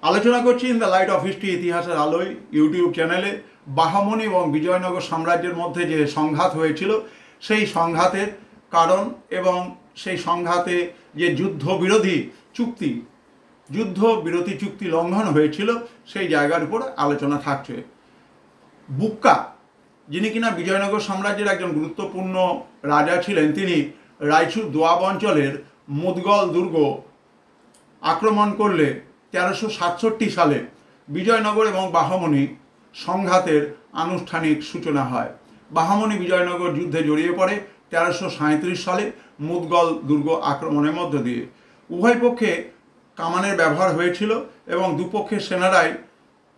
আলোচনা করছি in the light off history, ইতিহাসের আলোয় ইউটিউব চ্যানেলে বাহামনি এবং বিজয়নগর সাম্রাজ্যের মধ্যে যে সংঘাত হয়েছিল সেই সংঘাতের কারণ এবং সেই সংঘাতে যে যুদ্ধবিরোধী চুক্তি লঙ্ঘন হয়েছিল সেই জায়গার উপর আলোচনা থাকছে। বুক্কা, যিনি কিনা বিজয়নগর সাম্রাজ্যের একজন গুরুত্বপূর্ণ রাজা ছিলেন, তিনি রায়চুর দোয়াব অঞ্চলের মুদগল দুর্গ আক্রমণ করলে 1367 সালে বিজয়নগর এবং বাহামনি সংঘাতের আনুষ্ঠানিক সূচনা হয়। বাহামনি বিজয়নগর যুদ্ধে জড়িয়ে পড়ে 1337 সালে মুদগল দুর্গ আক্রমণের মধ্য দিয়ে। উভয় পক্ষে কামানের ব্যবহার হয়েছিল এবং দুপক্ষের সেনারাই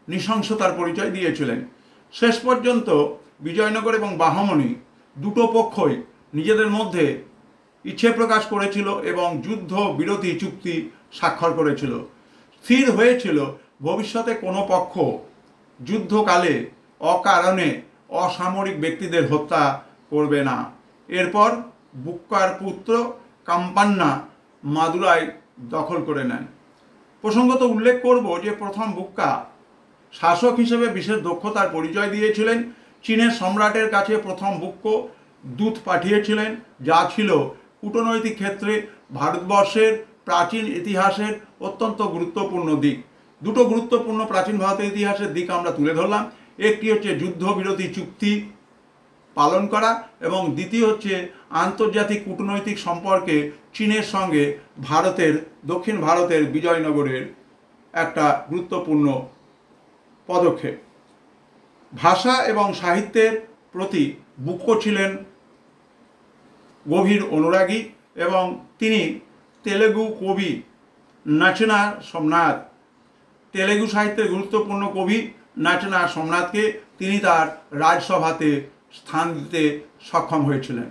নৃশংসতার পরিচয় দিয়েছিলেন। শেষ পর্যন্ত বিজয়নগর এবং বাহামনি দুটো পক্ষই নিজেদের মধ্যে ইচ্ছে প্রকাশ করেছিল এবং যুদ্ধ বিরতি চুক্তি স্বাক্ষর করেছিল। স্থির হয়েছিল ভবিষ্যতে কোনো পক্ষ যুদ্ধকালে অকারণে অসামরিক ব্যক্তিদের হত্যা করবে না। এরপর বুক্কার পুত্র কাম্পান্না মাদুরাই দখল করে নেন। প্রসঙ্গত উল্লেখ করব যে প্রথম বুক্কা শাসক হিসেবে বিশেষ দক্ষতার পরিচয় দিয়েছিলেন। চীনের সম্রাটের কাছে প্রথম বুক্কো দূত পাঠিয়েছিলেন, যা ছিল কূটনৈতিক ক্ষেত্রে ভারতবর্ষের প্রাচীন ইতিহাসের অত্যন্ত গুরুত্বপূর্ণ দিক। দুটো গুরুত্বপূর্ণ প্রাচীন ভারতের ইতিহাসের দিক আমরা তুলে ধরলাম। একটি হচ্ছে যুদ্ধবিরতি চুক্তি পালন করা এবং দ্বিতীয় হচ্ছে আন্তর্জাতিক কূটনৈতিক সম্পর্কে চীনের সঙ্গে দক্ষিণ ভারতের বিজয়নগরের একটা গুরুত্বপূর্ণ পদক্ষেপ। ভাষা এবং সাহিত্যের প্রতি বুক্কো ছিলেন গভীর অনুরাগী এবং তিনি তেলেগু কবি নাচনা সোমনাথ, তেলেগু সাহিত্যের গুরুত্বপূর্ণ কবি নাচনা সোমনাথকে তিনি তার রাজসভাতে স্থান দিতে সক্ষম হয়েছিলেন।